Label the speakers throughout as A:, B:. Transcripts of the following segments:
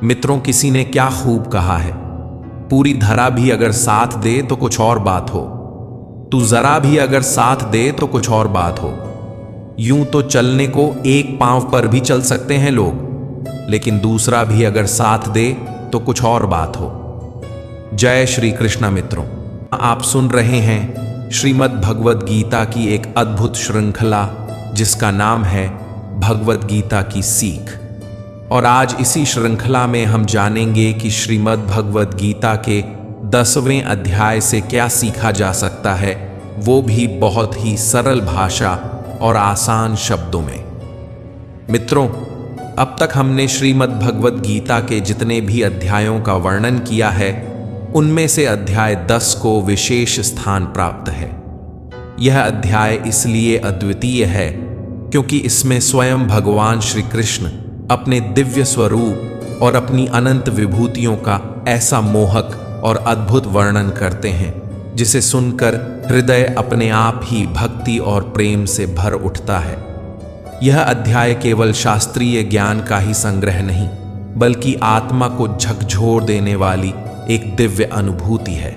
A: मित्रों, किसी ने क्या खूब कहा है, पूरी धरा भी अगर साथ दे तो कुछ और बात हो, तू जरा भी अगर साथ दे तो कुछ और बात हो। यूं तो चलने को एक पांव पर भी चल सकते हैं लोग, लेकिन दूसरा भी अगर साथ दे तो कुछ और बात हो। जय श्री कृष्ण। मित्रों, आप सुन रहे हैं श्रीमद् भगवद गीता की एक अद्भुत श्रृंखला जिसका नाम है भगवद गीता की सीख। और आज इसी श्रृंखला में हम जानेंगे कि श्रीमद् भगवद गीता के 10वें अध्याय से क्या सीखा जा सकता है, वो भी बहुत ही सरल भाषा और आसान शब्दों में। मित्रों, अब तक हमने श्रीमद् भगवद गीता के जितने भी अध्यायों का वर्णन किया है, उनमें से अध्याय 10 को विशेष स्थान प्राप्त है। यह अध्याय इसलिए अद्वितीय है क्योंकि इसमें स्वयं भगवान श्री कृष्ण अपने दिव्य स्वरूप और अपनी अनंत विभूतियों का ऐसा मोहक और अद्भुत वर्णन करते हैं जिसे सुनकर हृदय अपने आप ही भक्ति और प्रेम से भर उठता है। यह अध्याय केवल शास्त्रीय ज्ञान का ही संग्रह नहीं, बल्कि आत्मा को झकझोर देने वाली एक दिव्य अनुभूति है।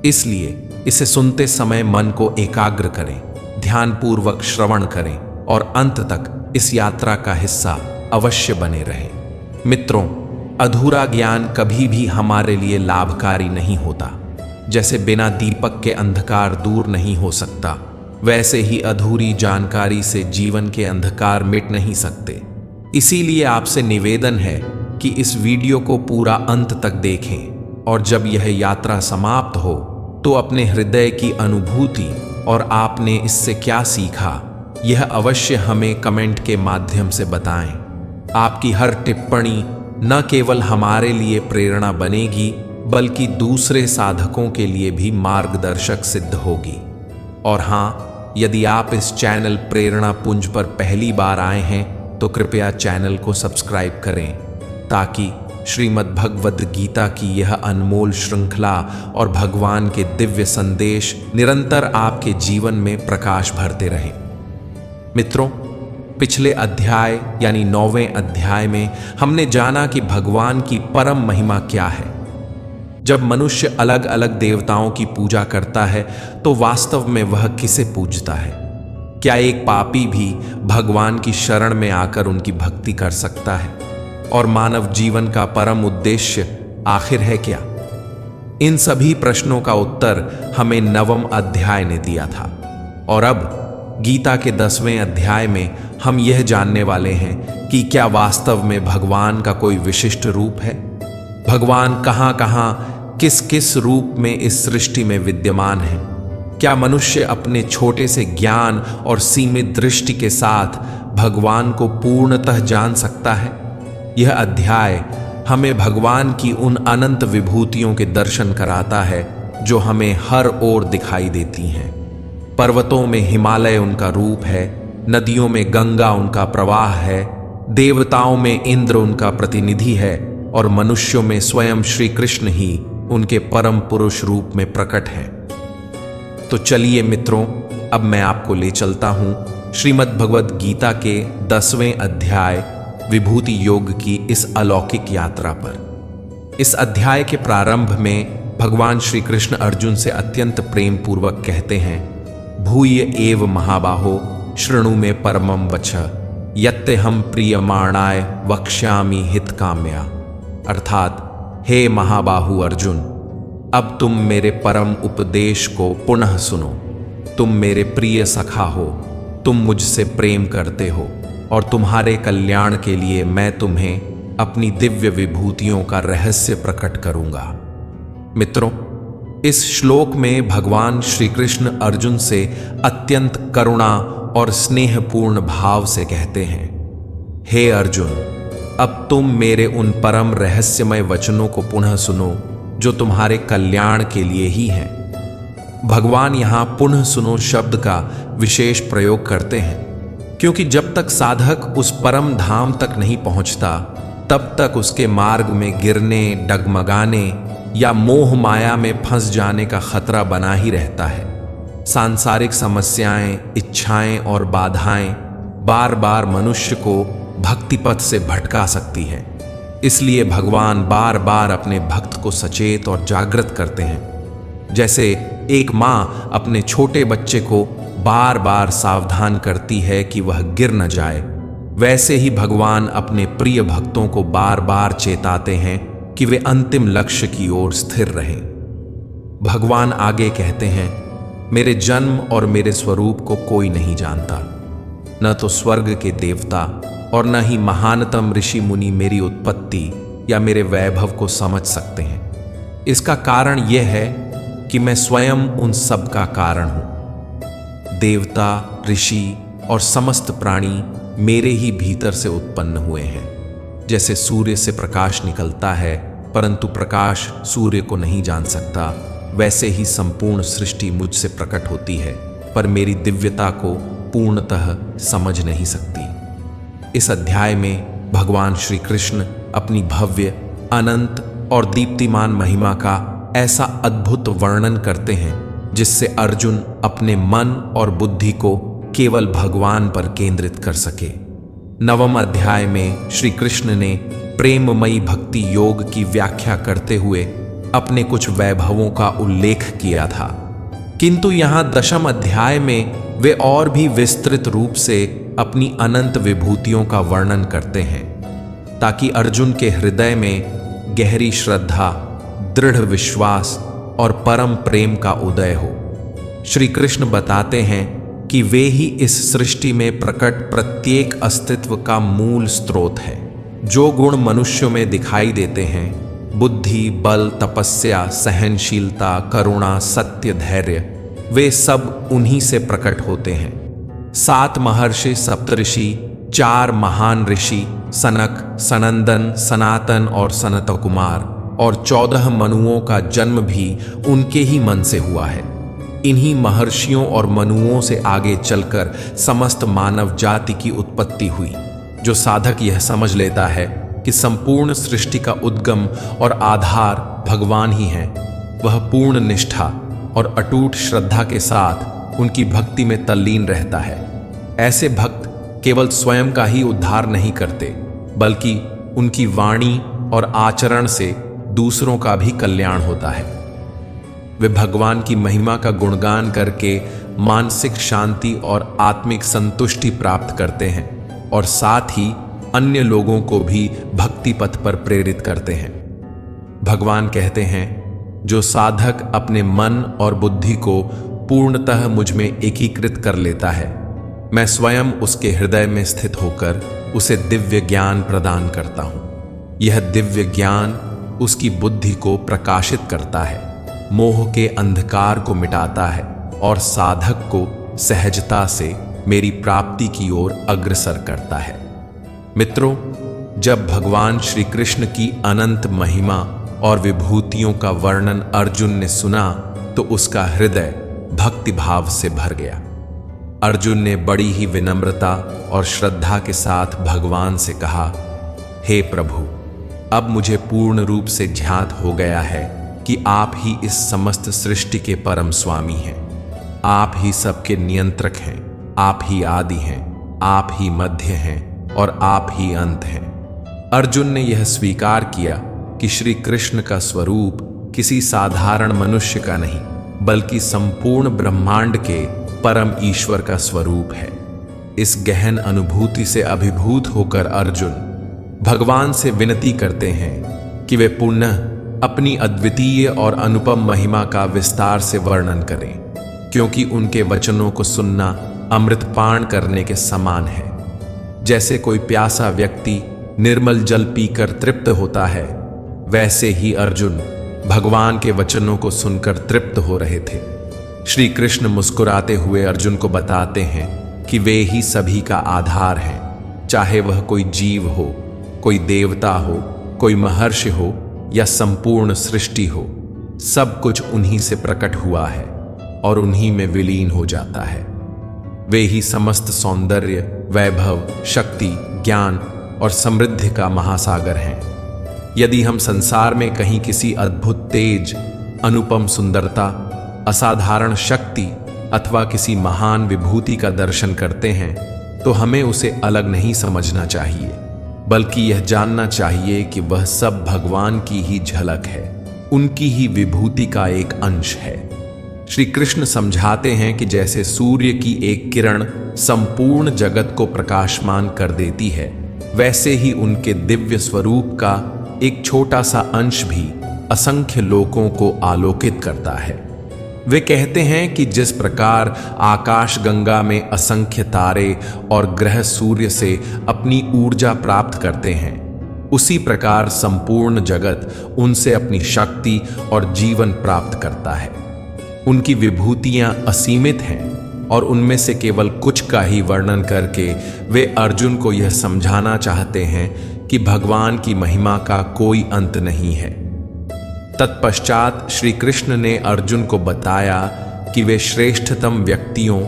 A: इसलिए इसे सुनते समय मन को एकाग्र करें, ध्यानपूर्वक श्रवण करें और अंत तक इस यात्रा का हिस्सा अवश्य बने रहें। मित्रों, अधूरा ज्ञान कभी भी हमारे लिए लाभकारी नहीं होता। जैसे बिना दीपक के अंधकार दूर नहीं हो सकता, वैसे ही अधूरी जानकारी से जीवन के अंधकार मिट नहीं सकते। इसीलिए आपसे निवेदन है कि इस वीडियो को पूरा अंत तक देखें और जब यह यात्रा समाप्त हो तो अपने हृदय की अनुभूति और आपने इससे क्या सीखा, यह अवश्य हमें कमेंट के माध्यम से बताएं। आपकी हर टिप्पणी न केवल हमारे लिए प्रेरणा बनेगी, बल्कि दूसरे साधकों के लिए भी मार्गदर्शक सिद्ध होगी। और हाँ, यदि आप इस चैनल प्रेरणा पुंज पर पहली बार आए हैं तो कृपया चैनल को सब्सक्राइब करें, ताकि श्रीमद् भगवद गीता की यह अनमोल श्रृंखला और भगवान के दिव्य संदेश निरंतर आपके जीवन में प्रकाश भरते रहें। मित्रों, पिछले अध्याय यानी 9वें अध्याय में हमने जाना कि भगवान की परम महिमा क्या है। जब मनुष्य अलग अलग देवताओं की पूजा करता है तो वास्तव में वह किसे पूजता है? क्या एक पापी भी भगवान की शरण में आकर उनकी भक्ति कर सकता है? और मानव जीवन का परम उद्देश्य आखिर है क्या? इन सभी प्रश्नों का उत्तर हमें 9वें अध्याय ने दिया था। और अब गीता के 10वें अध्याय में हम यह जानने वाले हैं कि क्या वास्तव में भगवान का कोई विशिष्ट रूप है? भगवान कहाँ कहाँ किस किस रूप में इस सृष्टि में विद्यमान है? क्या मनुष्य अपने छोटे से ज्ञान और सीमित दृष्टि के साथ भगवान को पूर्णतः जान सकता है? यह अध्याय हमें भगवान की उन अनंत विभूतियों के दर्शन कराता है जो हमें हर ओर दिखाई देती हैं। पर्वतों में हिमालय उनका रूप है, नदियों में गंगा उनका प्रवाह है, देवताओं में इंद्र उनका प्रतिनिधि है और मनुष्यों में स्वयं श्री कृष्ण ही उनके परम पुरुष रूप में प्रकट हैं। तो चलिए मित्रों, अब मैं आपको ले चलता हूं श्रीमद् भगवद गीता के 10वें अध्याय विभूति योग की इस अलौकिक यात्रा पर। इस अध्याय के प्रारंभ में भगवान श्री कृष्ण अर्जुन से अत्यंत प्रेम पूर्वक कहते हैं, भूय एव महाबाहो शृणु मे परमं वचः यत्ते हम प्रियमाणाय वक्ष्यामि हितकाम्या। अर्थात, हे महाबाहु अर्जुन, अब तुम मेरे परम उपदेश को पुनः सुनो। तुम मेरे प्रिय सखा हो, तुम मुझसे प्रेम करते हो और तुम्हारे कल्याण के लिए मैं तुम्हें अपनी दिव्य विभूतियों का रहस्य प्रकट करूंगा। मित्रों, इस श्लोक में भगवान श्री कृष्ण अर्जुन से अत्यंत करुणा और स्नेहपूर्ण भाव से कहते हैं, हे अर्जुन, अब तुम मेरे उन परम रहस्यमय वचनों को पुनः सुनो जो तुम्हारे कल्याण के लिए ही हैं। भगवान यहाँ पुनः सुनो शब्द का विशेष प्रयोग करते हैं, क्योंकि जब तक साधक उस परम धाम तक नहीं पहुंचता, तब तक उसके मार्ग में गिरने, डगमगाने या मोह माया में फंस जाने का खतरा बना ही रहता है। सांसारिक समस्याएं, इच्छाएं और बाधाएं बार बार मनुष्य को भक्ति पथ से भटका सकती हैं। इसलिए भगवान बार बार अपने भक्त को सचेत और जागृत करते हैं। जैसे एक माँ अपने छोटे बच्चे को बार बार सावधान करती है कि वह गिर न जाए, वैसे ही भगवान अपने प्रिय भक्तों को बार बार चेताते हैं कि वे अंतिम लक्ष्य की ओर स्थिर रहें। भगवान आगे कहते हैं, मेरे जन्म और मेरे स्वरूप को कोई नहीं जानता, न तो स्वर्ग के देवता और न ही महानतम ऋषि मुनि मेरी उत्पत्ति या मेरे वैभव को समझ सकते हैं। इसका कारण यह है कि मैं स्वयं उन सब का कारण हूं। देवता, ऋषि और समस्त प्राणी मेरे ही भीतर से उत्पन्न हुए हैं। जैसे सूर्य से प्रकाश निकलता है परंतु प्रकाश सूर्य को नहीं जान सकता, वैसे ही संपूर्ण सृष्टि मुझसे प्रकट होती है पर मेरी दिव्यता को पूर्णतः समझ नहीं सकती। इस अध्याय में भगवान श्री कृष्ण अपनी भव्य, अनंत और दीप्तिमान महिमा का ऐसा अद्भुत वर्णन करते हैं जिससे अर्जुन अपने मन और बुद्धि को केवल भगवान पर केंद्रित कर सके। नवम अध्याय में श्री कृष्ण ने प्रेममयी भक्ति योग की व्याख्या करते हुए अपने कुछ वैभवों का उल्लेख किया था, किंतु यहाँ दशम अध्याय में वे और भी विस्तृत रूप से अपनी अनंत विभूतियों का वर्णन करते हैं ताकि अर्जुन के हृदय में गहरी श्रद्धा, दृढ़ विश्वास और परम प्रेम का उदय हो। श्री कृष्ण बताते हैं कि वे ही इस सृष्टि में प्रकट प्रत्येक अस्तित्व का मूल स्रोत है। जो गुण मनुष्यों में दिखाई देते हैं, बुद्धि, बल, तपस्या, सहनशीलता, करुणा, सत्य, धैर्य, वे सब उन्हीं से प्रकट होते हैं। 7 महर्षि, सप्तऋषि, 4 महान ऋषि सनक, सनंदन, सनातन और सनत कुमार और 14 मनुओं का जन्म भी उनके ही मन से हुआ है। इन्हीं महर्षियों और मनुओं से आगे चलकर समस्त मानव जाति की उत्पत्ति हुई। जो साधक यह समझ लेता है कि संपूर्ण सृष्टि का उद्गम और आधार भगवान ही है, वह पूर्ण निष्ठा और अटूट श्रद्धा के साथ उनकी भक्ति में तल्लीन रहता है। ऐसे भक्त केवल स्वयं का ही उद्धार नहीं करते, बल्कि उनकी वाणी और आचरण से दूसरों का भी कल्याण होता है। वे भगवान की महिमा का गुणगान करके मानसिक शांति और आत्मिक संतुष्टि प्राप्त करते हैं और साथ ही अन्य लोगों को भी भक्ति पथ पर प्रेरित करते हैं। भगवान कहते हैं, जो साधक अपने मन और बुद्धि को पूर्णतः मुझ में एकीकृत कर लेता है, मैं स्वयं उसके हृदय में स्थित होकर उसे दिव्य ज्ञान प्रदान करता हूं। यह दिव्य ज्ञान उसकी बुद्धि को प्रकाशित करता है, मोह के अंधकार को मिटाता है और साधक को सहजता से मेरी प्राप्ति की ओर अग्रसर करता है। मित्रों, जब भगवान श्री कृष्ण की अनंत महिमा और विभूतियों का वर्णन अर्जुन ने सुना तो उसका हृदय भक्ति भाव से भर गया। अर्जुन ने बड़ी ही विनम्रता और श्रद्धा के साथ भगवान से कहा, हे प्रभु, अब मुझे पूर्ण रूप से ज्ञात हो गया है कि आप ही इस समस्त सृष्टि के परम स्वामी हैं। आप ही सबके नियंत्रक हैं, आप ही आदि हैं, आप ही मध्य हैं और आप ही अंत हैं। अर्जुन ने यह स्वीकार किया कि श्री कृष्ण का स्वरूप किसी साधारण मनुष्य का नहीं, बल्कि संपूर्ण ब्रह्मांड के परम ईश्वर का स्वरूप है। इस गहन अनुभूति से अभिभूत होकर अर्जुन भगवान से विनती करते हैं कि वे पुनः अपनी अद्वितीय और अनुपम महिमा का विस्तार से वर्णन करें, क्योंकि उनके वचनों को सुनना अमृतपान करने के समान है। जैसे कोई प्यासा व्यक्ति निर्मल जल पीकर तृप्त होता है, वैसे ही अर्जुन भगवान के वचनों को सुनकर तृप्त हो रहे थे। श्री कृष्ण मुस्कुराते हुए अर्जुन को बताते हैं कि वे ही सभी का आधार हैं, चाहे वह कोई जीव हो, कोई देवता हो, कोई महर्षि हो या संपूर्ण सृष्टि हो, सब कुछ उन्हीं से प्रकट हुआ है और उन्हीं में विलीन हो जाता है। वे ही समस्त सौंदर्य, वैभव, शक्ति, ज्ञान और समृद्धि का महासागर हैं। यदि हम संसार में कहीं किसी अद्भुत तेज, अनुपम सुंदरता, असाधारण शक्ति अथवा किसी महान विभूति का दर्शन करते हैं तो हमें उसे अलग नहीं समझना चाहिए, बल्कि यह जानना चाहिए कि वह सब भगवान की ही झलक है, उनकी ही विभूति का एक अंश है। श्री कृष्ण समझाते हैं कि जैसे सूर्य की एक किरण संपूर्ण जगत को प्रकाशमान कर देती है, वैसे ही उनके दिव्य स्वरूप का एक छोटा सा अंश भी असंख्य लोकों को आलोकित करता है। वे कहते हैं कि जिस प्रकार आकाश गंगा में असंख्य तारे और ग्रह सूर्य से अपनी ऊर्जा प्राप्त करते हैं, उसी प्रकार संपूर्ण जगत उनसे अपनी शक्ति और जीवन प्राप्त करता है। उनकी विभूतियां असीमित हैं और उनमें से केवल कुछ का ही वर्णन करके वे अर्जुन को यह समझाना चाहते हैं कि भगवान की महिमा का कोई अंत नहीं है। तत्पश्चात श्री कृष्ण ने अर्जुन को बताया कि वे श्रेष्ठतम व्यक्तियों,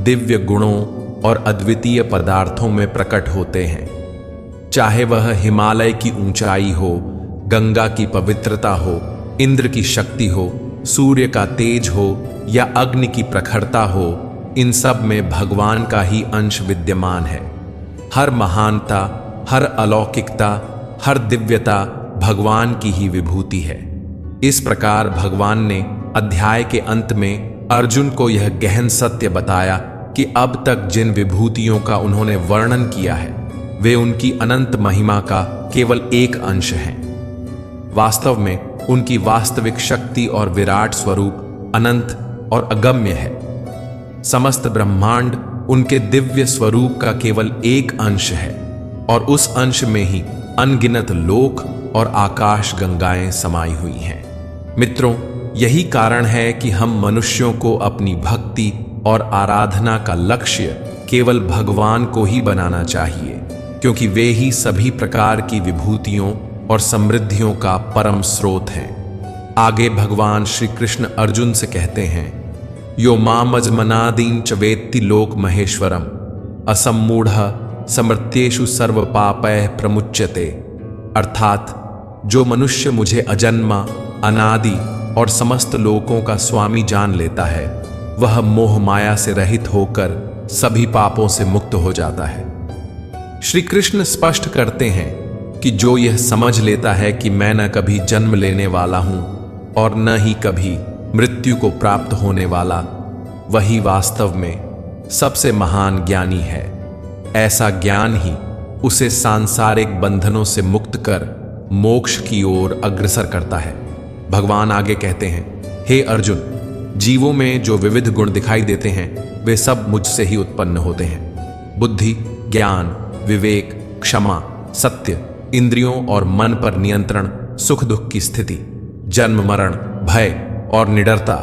A: दिव्य गुणों और अद्वितीय पदार्थों में प्रकट होते हैं। चाहे वह हिमालय की ऊंचाई हो, गंगा की पवित्रता हो, इंद्र की शक्ति हो, सूर्य का तेज हो या अग्नि की प्रखरता हो, इन सब में भगवान का ही अंश विद्यमान है। हर महानता, हर अलौकिकता, हर दिव्यता भगवान की ही विभूति है। इस प्रकार भगवान ने अध्याय के अंत में अर्जुन को यह गहन सत्य बताया कि अब तक जिन विभूतियों का उन्होंने वर्णन किया है, वे उनकी अनंत महिमा का केवल एक अंश हैं। वास्तव में उनकी वास्तविक शक्ति और विराट स्वरूप अनंत और अगम्य है। समस्त ब्रह्मांड उनके दिव्य स्वरूप का केवल एक अंश है और उस अंश में ही अनगिनत लोक और आकाश गंगाएं समाई हुई हैं। मित्रों, यही कारण है कि हम मनुष्यों को अपनी भक्ति और आराधना का लक्ष्य केवल भगवान को ही बनाना चाहिए, क्योंकि वे ही सभी प्रकार की विभूतियों और समृद्धियों का परम स्रोत हैं। आगे भगवान श्री कृष्ण अर्जुन से कहते हैं, यो मामजमनादीन च वेत्ति लोक महेश्वरम असम्मूढ़ समृत्येषु सर्व पापैः प्रमुच्यते। अर्थात जो मनुष्य मुझे अजन्मा, अनादि और समस्त लोकों का स्वामी जान लेता है, वह मोह माया से रहित होकर सभी पापों से मुक्त हो जाता है। श्री कृष्ण स्पष्ट करते हैं कि जो यह समझ लेता है कि मैं न कभी जन्म लेने वाला हूं और न ही कभी मृत्यु को प्राप्त होने वाला, वही वास्तव में सबसे महान ज्ञानी है। ऐसा ज्ञान ही उसे सांसारिक बंधनों से मुक्त कर मोक्ष की ओर अग्रसर करता है। भगवान आगे कहते हैं, हे अर्जुन, जीवों में जो विविध गुण दिखाई देते हैं, वे सब मुझसे ही उत्पन्न होते हैं। बुद्धि, ज्ञान, विवेक, क्षमा, सत्य, इंद्रियों और मन पर नियंत्रण, सुख दुख की स्थिति, जन्म मरण, भय और निडरता,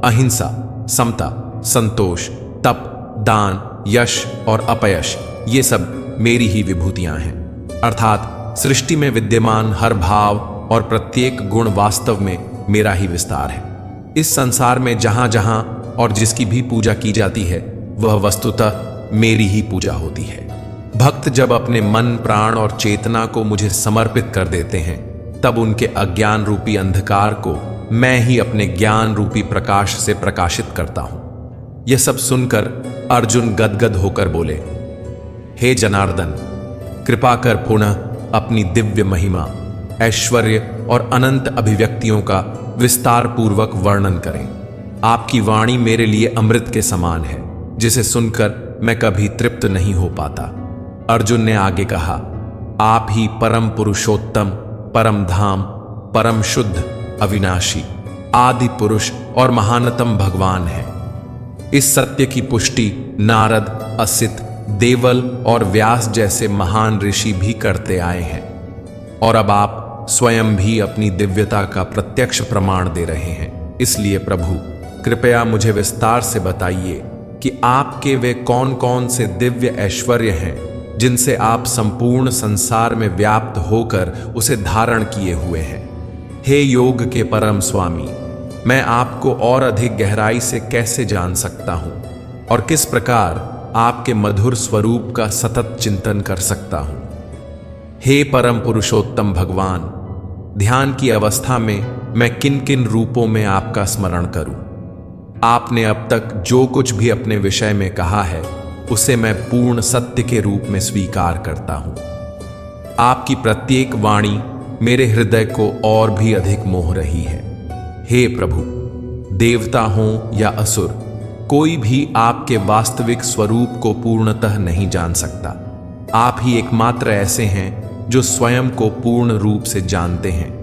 A: अहिंसा, समता, संतोष, तप, दान, यश और अपयश, ये सब मेरी ही विभूतियां हैं। अर्थात सृष्टि में विद्यमान हर भाव और प्रत्येक गुण वास्तव में मेरा ही विस्तार है। इस संसार में जहां जहां और जिसकी भी पूजा की जाती है, वह वस्तुतः मेरी ही पूजा होती है। भक्त जब अपने मन, प्राण और चेतना को मुझे समर्पित कर देते हैं, तब उनके अज्ञान रूपी अंधकार को मैं ही अपने ज्ञान रूपी प्रकाश से प्रकाशित करता हूं। यह सब सुनकर अर्जुन गदगद होकर बोले, हे जनार्दन, कृपा कर पुनः अपनी दिव्य महिमा, ऐश्वर्य और अनंत अभिव्यक्तियों का विस्तार पूर्वक वर्णन करें। आपकी वाणी मेरे लिए अमृत के समान है, जिसे सुनकर मैं कभी तृप्त नहीं हो पाता। अर्जुन ने आगे कहा, आप ही परम पुरुषोत्तम, परम धाम, परम शुद्ध, अविनाशी, आदि पुरुष और महानतम भगवान हैं। इस सत्य की पुष्टि नारद, असित, देवल और व्यास जैसे महान ऋषि भी करते आए हैं, और अब आप स्वयं भी अपनी दिव्यता का प्रत्यक्ष प्रमाण दे रहे हैं। इसलिए प्रभु, कृपया मुझे विस्तार से बताइए कि आपके वे कौन कौन से दिव्य ऐश्वर्य हैं जिनसे आप संपूर्ण संसार में व्याप्त होकर उसे धारण किए हुए हैं। हे योग के परम स्वामी, मैं आपको और अधिक गहराई से कैसे जान सकता हूं और किस प्रकार आपके मधुर स्वरूप का सतत चिंतन कर सकता हूं। हे परम पुरुषोत्तम भगवान, ध्यान की अवस्था में मैं किन किन रूपों में आपका स्मरण करूं। आपने अब तक जो कुछ भी अपने विषय में कहा है, उसे मैं पूर्ण सत्य के रूप में स्वीकार करता हूं। आपकी प्रत्येक वाणी मेरे हृदय को और भी अधिक मोह रही है। हे प्रभु, देवता हों या असुर, कोई भी आपके वास्तविक स्वरूप को पूर्णतः नहीं जान सकता। आप ही एकमात्र ऐसे हैं जो स्वयं को पूर्ण रूप से जानते हैं।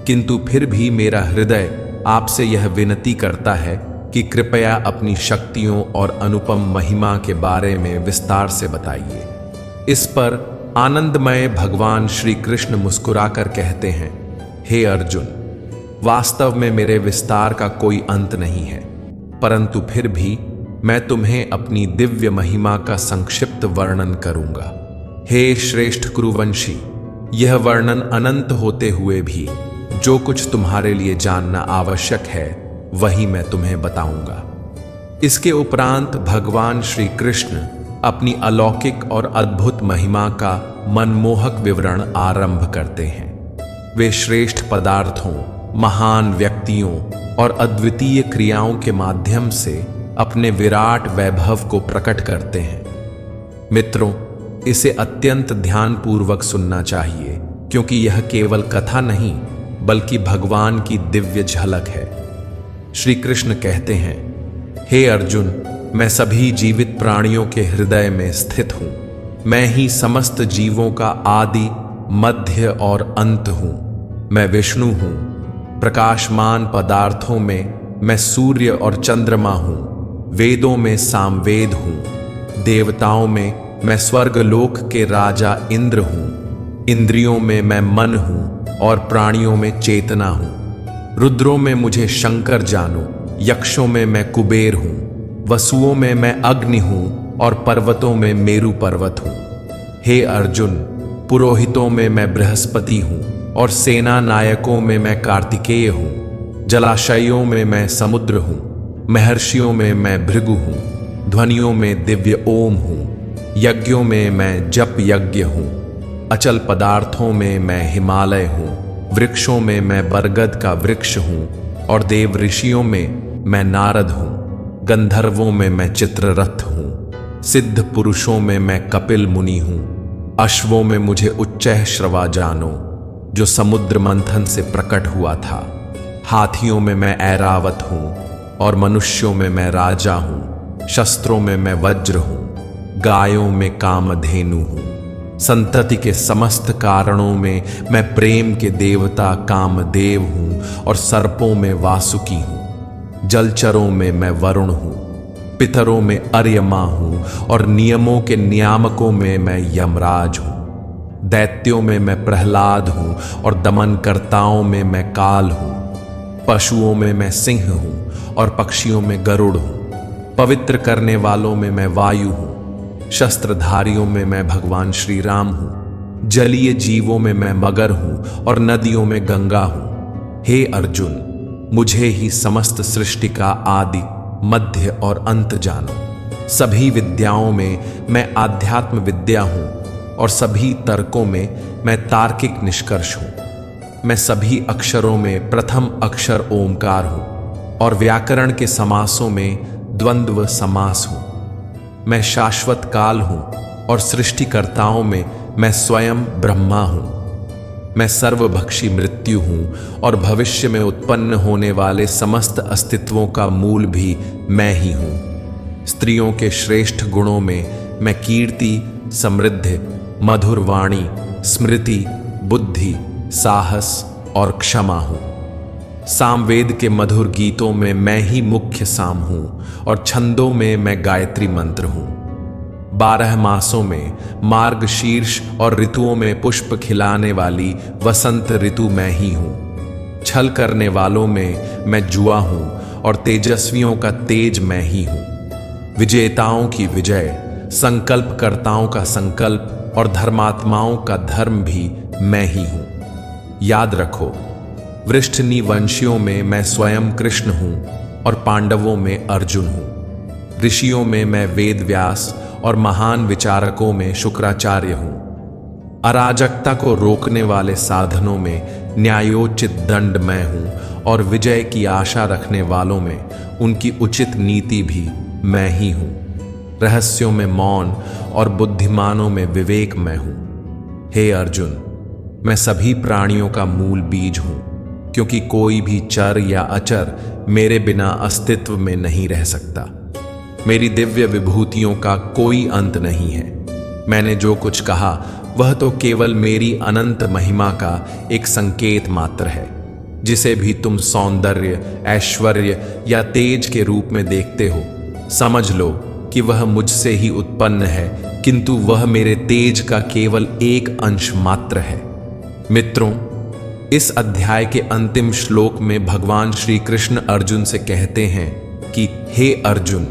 A: किंतु फिर भी मेरा हृदय आपसे यह विनती करता है कि कृपया अपनी शक्तियों और अनुपम महिमा के बारे में विस्तार से बताइए। इस पर आनंदमय भगवान श्री कृष्ण मुस्कुराकर कहते हैं, हे अर्जुन, वास्तव में मेरे विस्तार का कोई अंत नहीं है, परंतु फिर भी मैं तुम्हें अपनी दिव्य महिमा का संक्षिप्त वर्णन करूंगा। हे श्रेष्ठ कुरुवंशी, यह वर्णन अनंत होते हुए भी जो कुछ तुम्हारे लिए जानना आवश्यक है वही मैं तुम्हें बताऊंगा। इसके उपरांत भगवान श्री कृष्ण अपनी अलौकिक और अद्भुत महिमा का मनमोहक विवरण आरंभ करते हैं। वे श्रेष्ठ पदार्थों, महान व्यक्तियों और अद्वितीय क्रियाओं के माध्यम से अपने विराट वैभव को प्रकट करते हैं। मित्रों, इसे अत्यंत ध्यानपूर्वक सुनना चाहिए, क्योंकि यह केवल कथा नहीं बल्कि भगवान की दिव्य झलक है। श्री कृष्ण कहते हैं, हे अर्जुन, मैं सभी जीवित प्राणियों के हृदय में स्थित हूं। मैं ही समस्त जीवों का आदि, मध्य और अंत हूं। मैं विष्णु हूं। प्रकाशमान पदार्थों में मैं सूर्य और चंद्रमा हूं। वेदों में सामवेद हूं। देवताओं में मैं स्वर्गलोक के राजा इंद्र हूं। इंद्रियों में मैं मन हूं और प्राणियों में चेतना हूं। रुद्रों में मुझे शंकर जानो। यक्षों में मैं कुबेर हूं। वसुओं में मैं अग्नि हूं और पर्वतों में मेरु पर्वत हूं। हे अर्जुन, पुरोहितों में मैं बृहस्पति हूं और सेना नायकों में मैं कार्तिकेय हूं। जलाशयों में मैं समुद्र हूं। महर्षियों में मैं भृगु हूं। ध्वनियों में दिव्य ओम हूं। यज्ञों में मैं जप यज्ञ हूं। अचल पदार्थों में मैं हिमालय हूं। वृक्षों में मैं बरगद का वृक्ष हूं और देव ऋषियों में मैं नारद हूं। गंधर्वों में मैं चित्ररथ हूं। सिद्ध पुरुषों में मैं कपिल मुनि हूं। अश्वों में मुझे उच्चैः श्रवा जानो, जो समुद्र मंथन से प्रकट हुआ था। हाथियों में मैं ऐरावत हूं और मनुष्यों में मैं राजा हूं। शस्त्रों में मैं वज्र हूं। गायों में कामधेनु हूं। संतति के समस्त कारणों में मैं प्रेम के देवता कामदेव हूं और सर्पों में वासुकी हूं। जलचरों में मैं वरुण हूं। पितरों में अर्यमा हूं और नियमों के नियामकों में मैं यमराज हूं। दैत्यों में मैं प्रहलाद हूं और दमनकर्ताओं में मैं काल हूं। पशुओं में मैं सिंह हूं और पक्षियों में गरुड़ हूं। पवित्र करने वालों में मैं वायु हूं। शस्त्रधारियों में मैं भगवान श्री राम हूं। जलीय जीवों में मैं मगर हूं और नदियों में गंगा हूं। हे अर्जुन, मुझे ही समस्त सृष्टि का आदि, मध्य और अंत जानो। सभी विद्याओं में मैं आध्यात्म विद्या हूं और सभी तर्कों में मैं तार्किक निष्कर्ष हूं। मैं सभी अक्षरों में प्रथम अक्षर ओमकार हूं और व्याकरण के समासों में द्वंद्व समास हूं। मैं शाश्वत काल हूं और सृष्टिकर्ताओं में मैं स्वयं ब्रह्मा हूं। मैं सर्वभक्षी मृत्यु हूं और भविष्य में उत्पन्न होने वाले समस्त अस्तित्वों का मूल भी मैं ही हूं। स्त्रियों के श्रेष्ठ गुणों में मैं कीर्ति, समृद्धि, मधुर वाणी, स्मृति, बुद्धि, साहस और क्षमा हूं। सामवेद के मधुर गीतों में मैं ही मुख्य साम हूं और छंदों में मैं गायत्री मंत्र हूं। 12 मासों में मार्गशीर्ष और ऋतुओं में पुष्प खिलाने वाली वसंत ऋतु मैं ही हूं। छल करने वालों में मैं जुआ हूं और तेजस्वियों का तेज मैं ही हूं। विजेताओं की विजय, संकल्पकर्ताओं का संकल्प और धर्मात्माओं का धर्म भी मैं ही हूं। याद रखो, वृष्णि वंशियों में मैं स्वयं कृष्ण हूं और पांडवों में अर्जुन हूं। ऋषियों में मैं वेद व्यास और महान विचारकों में शुक्राचार्य हूं। अराजकता को रोकने वाले साधनों में न्यायोचित दंड मैं हूं और विजय की आशा रखने वालों में उनकी उचित नीति भी मैं ही हूं। रहस्यों में मौन और बुद्धिमानों में विवेक मैं हूं। हे अर्जुन, मैं सभी प्राणियों का मूल बीज हूं, क्योंकि कोई भी चर या अचर मेरे बिना अस्तित्व में नहीं रह सकता। मेरी दिव्य विभूतियों का कोई अंत नहीं है। मैंने जो कुछ कहा वह तो केवल मेरी अनंत महिमा का एक संकेत मात्र है, जिसे भी तुम सौंदर्य, ऐश्वर्य या तेज के रूप में देखते हो। समझ लो कि वह मुझसे ही उत्पन्न है, किंतु वह मेरे तेज का केवल एक अंश मात्र है। मित्रों, इस अध्याय के अंतिम श्लोक में भगवान श्री कृष्ण अर्जुन से कहते हैं कि हे अर्जुन,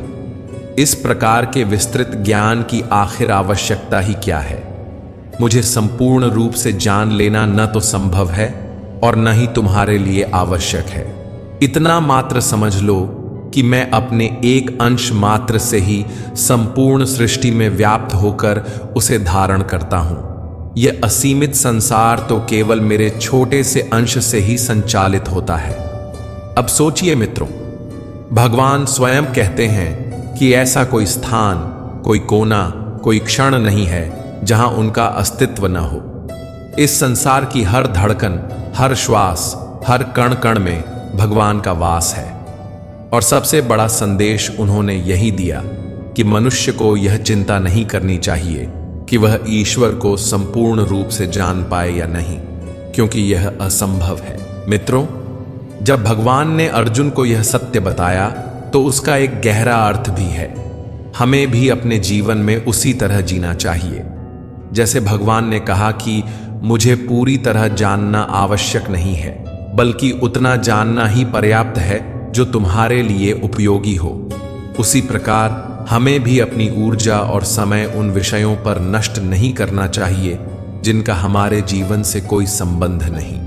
A: इस प्रकार के विस्तृत ज्ञान की आखिर आवश्यकता ही क्या है? मुझे संपूर्ण रूप से जान लेना न तो संभव है और न ही तुम्हारे लिए आवश्यक है। इतना मात्र समझ लो कि मैं अपने एक अंश मात्र से ही संपूर्ण सृष्टि में व्याप्त होकर उसे धारण करता हूं। यह असीमित संसार तो केवल मेरे छोटे से अंश से ही संचालित होता है। अब सोचिए मित्रों, भगवान स्वयं कहते हैं कि ऐसा कोई स्थान, कोई कोना, कोई क्षण नहीं है जहां उनका अस्तित्व न हो। इस संसार की हर धड़कन, हर श्वास, हर कण कण में भगवान का वास है। और सबसे बड़ा संदेश उन्होंने यही दिया कि मनुष्य को यह चिंता नहीं करनी चाहिए कि वह ईश्वर को संपूर्ण रूप से जान पाए या नहीं, क्योंकि यह असंभव है। मित्रों, जब भगवान ने अर्जुन को यह सत्य बताया तो उसका एक गहरा अर्थ भी है। हमें भी अपने जीवन में उसी तरह जीना चाहिए। जैसे भगवान ने कहा कि मुझे पूरी तरह जानना आवश्यक नहीं है, बल्कि उतना जानना ही पर्याप्त है जो तुम्हारे लिए उपयोगी हो। उसी प्रकार हमें भी अपनी ऊर्जा और समय उन विषयों पर नष्ट नहीं करना चाहिए जिनका हमारे जीवन से कोई संबंध नहीं।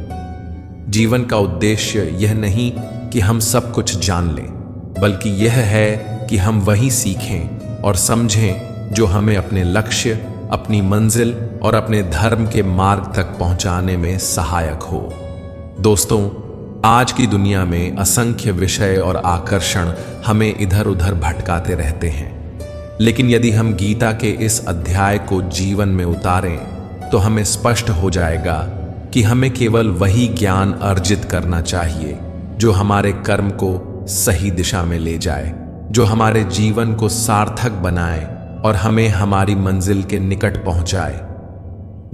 A: जीवन का उद्देश्य यह नहीं कि हम सब कुछ जान लें, बल्कि यह है कि हम वही सीखें और समझें जो हमें अपने लक्ष्य, अपनी मंजिल और अपने धर्म के मार्ग तक पहुंचाने में सहायक हो। दोस्तों, आज की दुनिया में असंख्य विषय और आकर्षण हमें इधर उधर भटकाते रहते हैं, लेकिन यदि हम गीता के इस अध्याय को जीवन में उतारें तो हमें स्पष्ट हो जाएगा कि हमें केवल वही ज्ञान अर्जित करना चाहिए जो हमारे कर्म को सही दिशा में ले जाए, जो हमारे जीवन को सार्थक बनाए और हमें हमारी मंजिल के निकट पहुंचाए।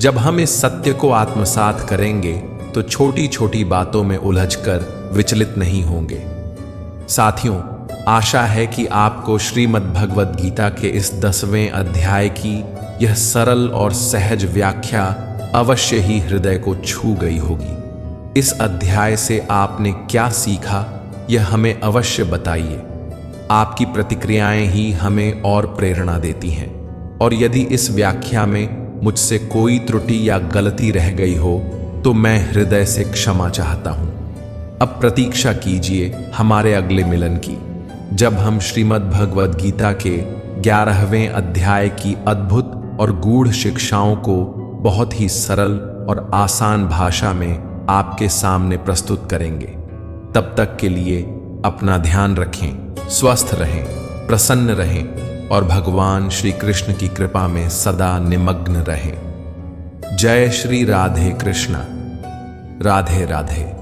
A: जब हम इस सत्य को आत्मसात करेंगे तो छोटी छोटी बातों में उलझकर विचलित नहीं होंगे। साथियों, आशा है कि आपको श्रीमद् भगवद गीता के इस 10वें अध्याय की यह सरल और सहज व्याख्या अवश्य ही हृदय को छू गई होगी। इस अध्याय से आपने क्या सीखा, यह हमें अवश्य बताइए। आपकी प्रतिक्रियाएं ही हमें और प्रेरणा देती हैं। और यदि इस व्याख्या में मुझसे कोई त्रुटि या गलती रह गई हो तो मैं हृदय से क्षमा चाहता हूं। अब प्रतीक्षा कीजिए हमारे अगले मिलन की, जब हम श्रीमद् भगवद गीता के 11वें अध्याय की अद्भुत और गूढ़ शिक्षाओं को बहुत ही सरल और आसान भाषा में आपके सामने प्रस्तुत करेंगे। तब तक के लिए अपना ध्यान रखें, स्वस्थ रहें, प्रसन्न रहें और भगवान श्री कृष्ण की कृपा में सदा निमग्न रहें। जय श्री राधे कृष्ण। राधे राधे।